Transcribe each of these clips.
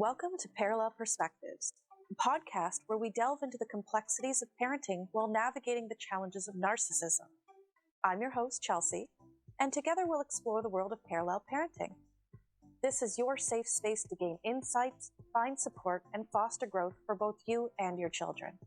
Welcome to Parallel Perspectives, a podcast where we delve into the complexities of parenting while navigating the challenges of narcissism. I'm your host, Chelsy, and together we'll explore the world of parallel parenting. This is your safe space to gain insights, find support, and foster growth for both you and your children.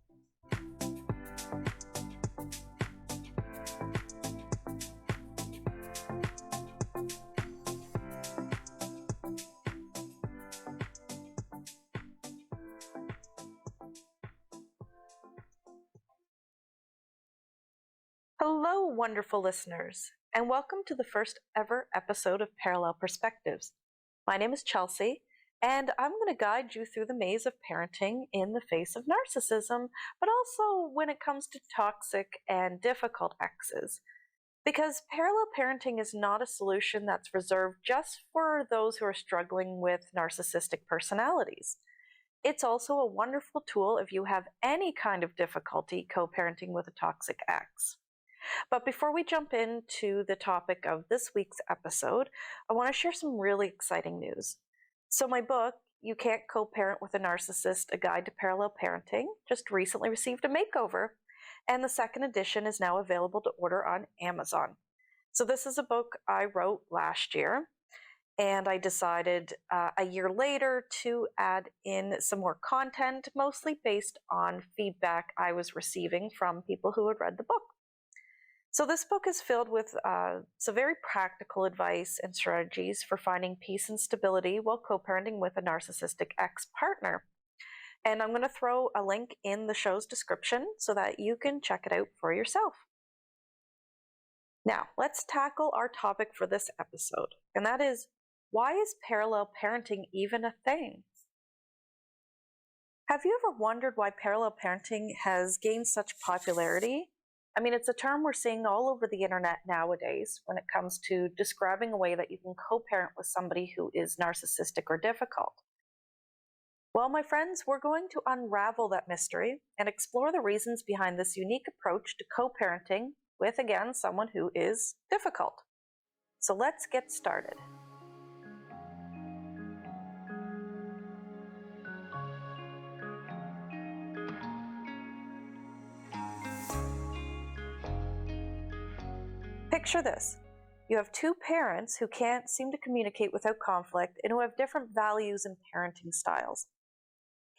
Hello, wonderful listeners, and welcome to the first ever episode of Parallel Perspectives. My name is Chelsy, and I'm going to guide you through the maze of parenting in the face of narcissism, but also when it comes to toxic and difficult exes. Because parallel parenting is not a solution that's reserved just for those who are struggling with narcissistic personalities. It's also a wonderful tool if you have any kind of difficulty co-parenting with a toxic ex. But before we jump into the topic of this week's episode, I want to share some really exciting news. So my book, You Can't Co-Parent with a Narcissist, A Guide to Parallel Parenting, just recently received a makeover, and the second edition is now available to order on Amazon. So this is a book I wrote last year, and I decided a year later to add in some more content, mostly based on feedback I was receiving from people who had read the book. So this book is filled with some very practical advice and strategies for finding peace and stability while co-parenting with a narcissistic ex-partner. And I'm going to throw a link in the show's description so that you can check it out for yourself. Now, let's tackle our topic for this episode, and that is, why is parallel parenting even a thing? Have you ever wondered why parallel parenting has gained such popularity? I mean, it's a term we're seeing all over the internet nowadays when it comes to describing a way that you can co-parent with somebody who is narcissistic or difficult. Well, my friends, we're going to unravel that mystery and explore the reasons behind this unique approach to co-parenting with, again, someone who is difficult. So let's get started. Picture this. You have two parents who can't seem to communicate without conflict and who have different values and parenting styles.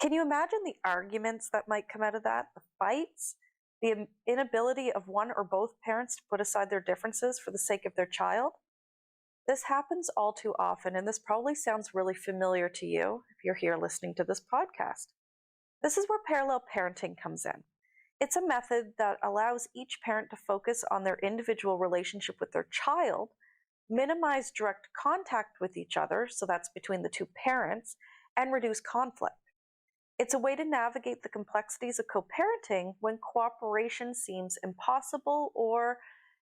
Can you imagine the arguments that might come out of that? The fights? The inability of one or both parents to put aside their differences for the sake of their child? This happens all too often, and this probably sounds really familiar to you if you're here listening to this podcast. This is where parallel parenting comes in. It's a method that allows each parent to focus on their individual relationship with their child, minimize direct contact with each other, so that's between the two parents, and reduce conflict. It's a way to navigate the complexities of co-parenting when cooperation seems impossible, or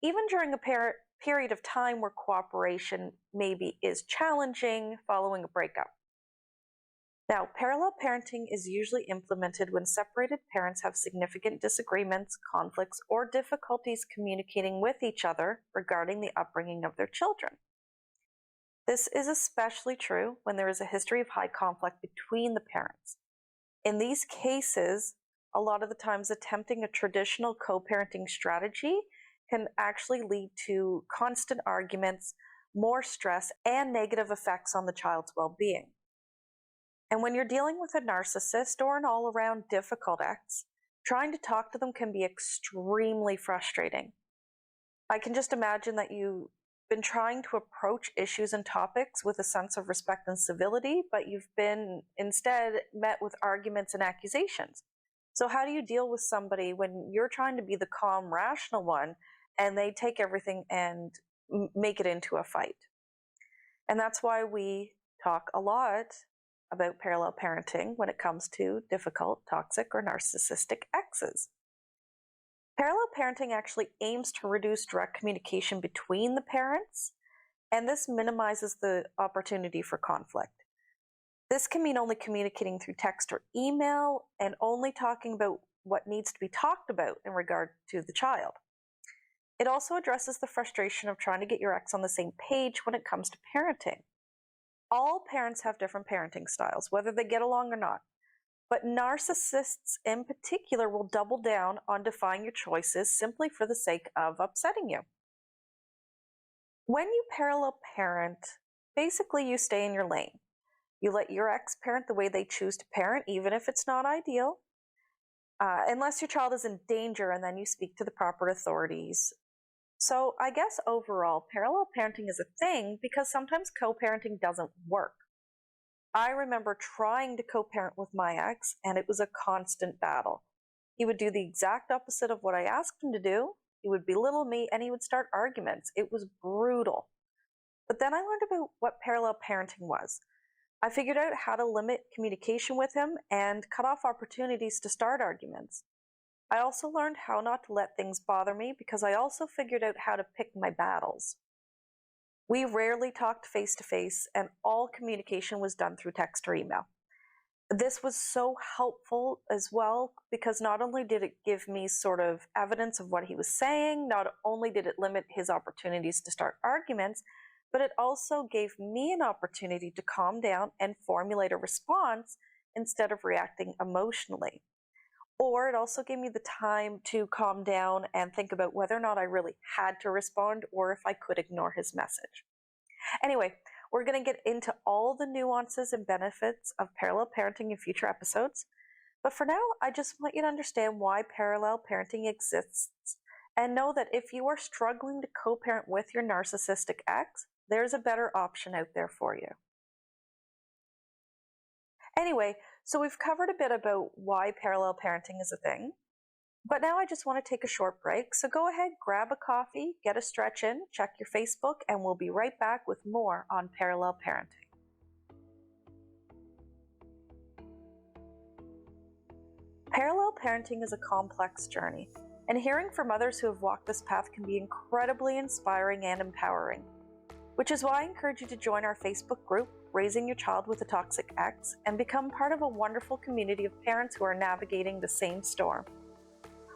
even during a period of time where cooperation maybe is challenging following a breakup. Now, parallel parenting is usually implemented when separated parents have significant disagreements, conflicts, or difficulties communicating with each other regarding the upbringing of their children. This is especially true when there is a history of high conflict between the parents. In these cases, a lot of the times attempting a traditional co-parenting strategy can actually lead to constant arguments, more stress, and negative effects on the child's well-being. And when you're dealing with a narcissist or an all-around difficult ex, trying to talk to them can be extremely frustrating. I can just imagine that you've been trying to approach issues and topics with a sense of respect and civility, but you've been instead met with arguments and accusations. So how do you deal with somebody when you're trying to be the calm, rational one, and they take everything and make it into a fight? And that's why we talk a lot about parallel parenting when it comes to difficult, toxic, or narcissistic exes. Parallel parenting actually aims to reduce direct communication between the parents, and this minimizes the opportunity for conflict. This can mean only communicating through text or email, and only talking about what needs to be talked about in regard to the child. It also addresses the frustration of trying to get your ex on the same page when it comes to parenting. All parents have different parenting styles, whether they get along or not. But narcissists in particular will double down on defying your choices simply for the sake of upsetting you. When you parallel parent, basically you stay in your lane. You let your ex parent the way they choose to parent, even if it's not ideal, unless your child is in danger, and then you speak to the proper authorities. So I guess overall, parallel parenting is a thing because sometimes co-parenting doesn't work. I remember trying to co-parent with my ex, and it was a constant battle. He would do the exact opposite of what I asked him to do. He would belittle me, and he would start arguments. It was brutal. But then I learned about what parallel parenting was. I figured out how to limit communication with him and cut off opportunities to start arguments. I also learned how not to let things bother me because I also figured out how to pick my battles. We rarely talked face to face, and all communication was done through text or email. This was so helpful as well because not only did it give me sort of evidence of what he was saying, not only did it limit his opportunities to start arguments, but it also gave me an opportunity to calm down and formulate a response instead of reacting emotionally. Or it also gave me the time to calm down and think about whether or not I really had to respond or if I could ignore his message. Anyway, we're going to get into all the nuances and benefits of parallel parenting in future episodes. But for now, I just want you to understand why parallel parenting exists and know that if you are struggling to co-parent with your narcissistic ex, there's a better option out there for you. Anyway, so we've covered a bit about why parallel parenting is a thing, but now I just want to take a short break. So go ahead, grab a coffee, get a stretch in, check your Facebook, and we'll be right back with more on parallel parenting. Parallel parenting is a complex journey, and hearing from others who have walked this path can be incredibly inspiring and empowering, which is why I encourage you to join our Facebook group, Raising Your Child with a Toxic Ex, and become part of a wonderful community of parents who are navigating the same storm.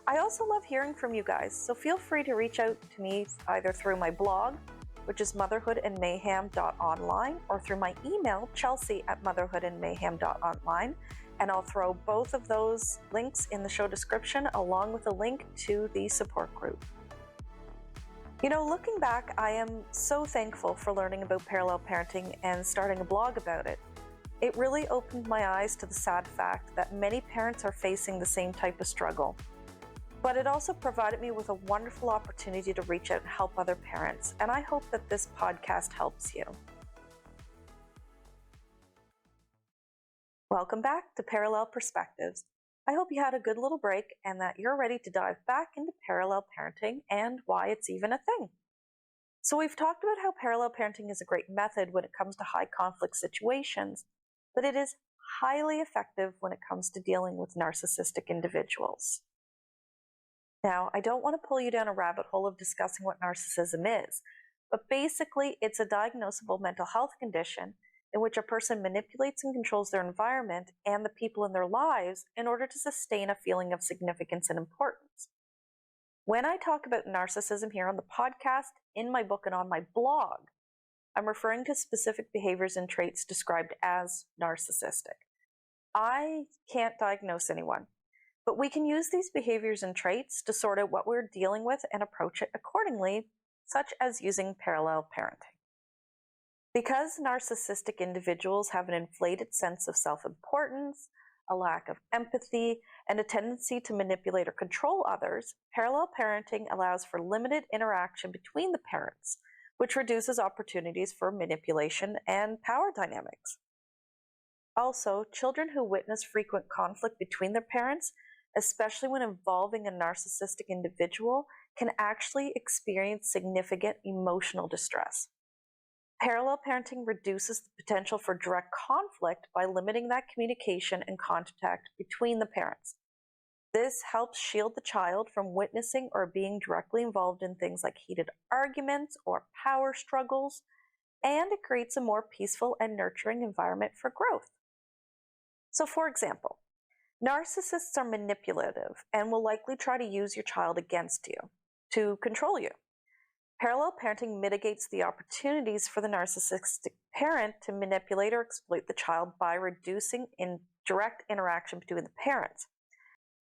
I also love hearing from you guys, so feel free to reach out to me either through my blog, which is motherhoodandmayhem.online, or through my email, chelsy@motherhoodandmayhem.online, and I'll throw both of those links in the show description along with a link to the support group. You know, looking back, I am so thankful for learning about parallel parenting and starting a blog about it. It really opened my eyes to the sad fact that many parents are facing the same type of struggle. But it also provided me with a wonderful opportunity to reach out and help other parents, and I hope that this podcast helps you. Welcome back to Parallel Perspectives. I hope you had a good little break and that you're ready to dive back into parallel parenting and why it's even a thing. So we've talked about how parallel parenting is a great method when it comes to high conflict situations, but it is highly effective when it comes to dealing with narcissistic individuals. Now, I don't want to pull you down a rabbit hole of discussing what narcissism is, but basically it's a diagnosable mental health condition in which a person manipulates and controls their environment and the people in their lives in order to sustain a feeling of significance and importance. When I talk about narcissism here on the podcast, in my book, and on my blog, I'm referring to specific behaviors and traits described as narcissistic. I can't diagnose anyone, but we can use these behaviors and traits to sort out what we're dealing with and approach it accordingly, such as using parallel parenting. Because narcissistic individuals have an inflated sense of self-importance, a lack of empathy, and a tendency to manipulate or control others, parallel parenting allows for limited interaction between the parents, which reduces opportunities for manipulation and power dynamics. Also, children who witness frequent conflict between their parents, especially when involving a narcissistic individual, can actually experience significant emotional distress. Parallel parenting reduces the potential for direct conflict by limiting that communication and contact between the parents. This helps shield the child from witnessing or being directly involved in things like heated arguments or power struggles, and it creates a more peaceful and nurturing environment for growth. So, for example, narcissists are manipulative and will likely try to use your child against you to control you. Parallel parenting mitigates the opportunities for the narcissistic parent to manipulate or exploit the child by reducing direct interaction between the parents.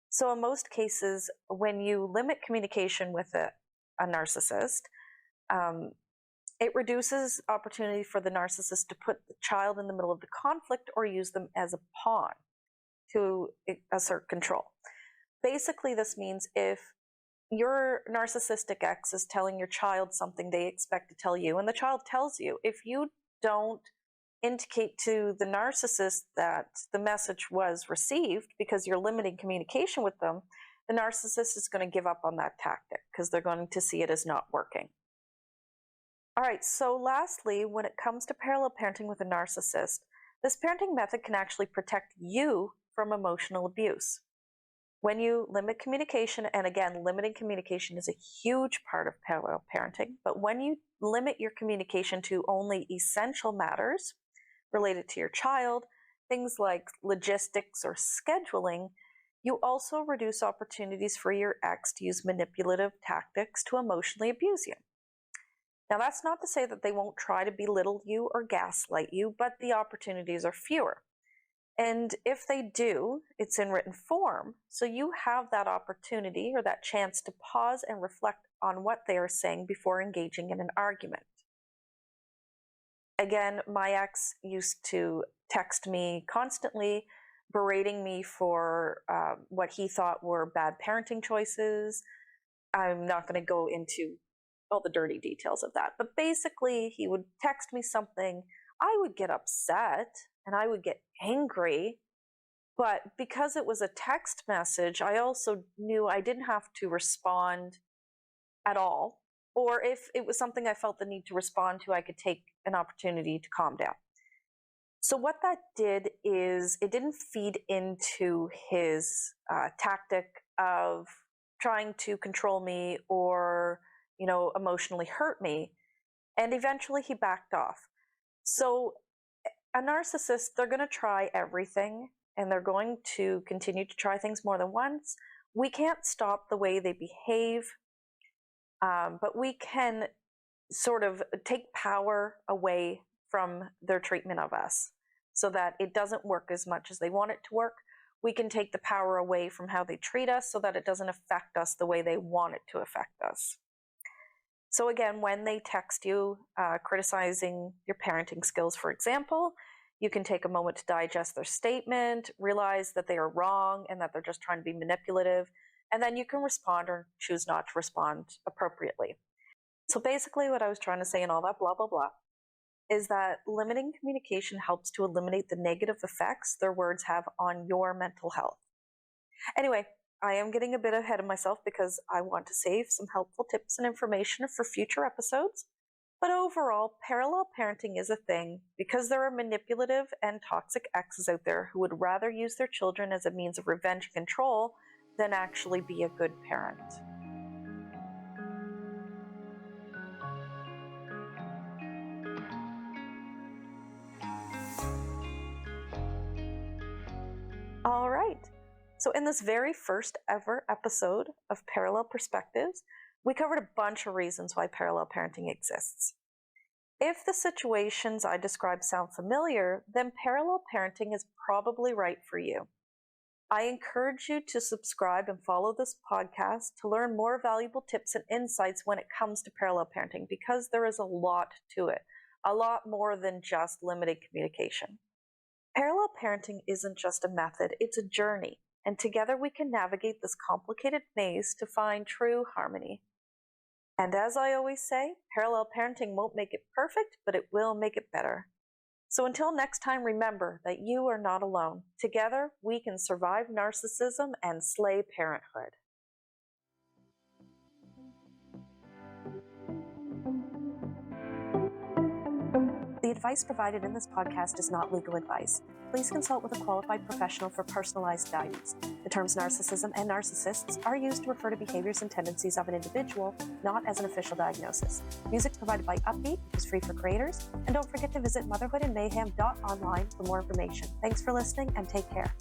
So in most cases, when you limit communication with a narcissist, it reduces opportunity for the narcissist to put the child in the middle of the conflict or use them as a pawn to assert control. Basically, this means if your narcissistic ex is telling your child something they expect to tell you, and the child tells you, if you don't indicate to the narcissist that the message was received because you're limiting communication with them, the narcissist is going to give up on that tactic because they're going to see it as not working. All right, so lastly, when it comes to parallel parenting with a narcissist, this parenting method can actually protect you from emotional abuse. When you limit communication, and again, limiting communication is a huge part of parallel parenting, but when you limit your communication to only essential matters related to your child, things like logistics or scheduling, you also reduce opportunities for your ex to use manipulative tactics to emotionally abuse you. Now, that's not to say that they won't try to belittle you or gaslight you, but the opportunities are fewer. And if they do, it's in written form, so you have that opportunity or that chance to pause and reflect on what they are saying before engaging in an argument. Again, my ex used to text me constantly, berating me for what he thought were bad parenting choices. I'm not going to go into all the dirty details of that, but basically he would text me something, I would get upset and I would get angry, but because it was a text message, I also knew I didn't have to respond at all, or if it was something I felt the need to respond to, I could take an opportunity to calm down. So what that did is it didn't feed into his tactic of trying to control me or, emotionally hurt me, and eventually he backed off. So a narcissist, they're going to try everything, and they're going to continue to try things more than once. We can't stop the way they behave, but we can sort of take power away from their treatment of us so that it doesn't work as much as they want it to work. We can take the power away from how they treat us so that it doesn't affect us the way they want it to affect us. So again, when they text you criticizing your parenting skills, for example, you can take a moment to digest their statement, realize that they are wrong and that they're just trying to be manipulative, and then you can respond or choose not to respond appropriately. So basically what I was trying to say in all that blah, blah, blah, is that limiting communication helps to eliminate the negative effects their words have on your mental health. Anyway, I am getting a bit ahead of myself because I want to save some helpful tips and information for future episodes. But overall, parallel parenting is a thing because there are manipulative and toxic exes out there who would rather use their children as a means of revenge and control than actually be a good parent. All right. So in this very first ever episode of Parallel Perspectives, we covered a bunch of reasons why parallel parenting exists. If the situations I described sound familiar, then parallel parenting is probably right for you. I encourage you to subscribe and follow this podcast to learn more valuable tips and insights when it comes to parallel parenting, because there is a lot to it, a lot more than just limited communication. Parallel parenting isn't just a method, it's a journey, and together we can navigate this complicated maze to find true harmony. And as I always say, parallel parenting won't make it perfect, but it will make it better. So until next time, remember that you are not alone. Together, we can survive narcissism and slay parenthood. The advice provided in this podcast is not legal advice. Please consult with a qualified professional for personalized guidance. The terms narcissism and narcissists are used to refer to behaviors and tendencies of an individual, not as an official diagnosis. Music provided by Upbeat is free for creators. And don't forget to visit motherhood+mayhem.online for more information. Thanks for listening and take care.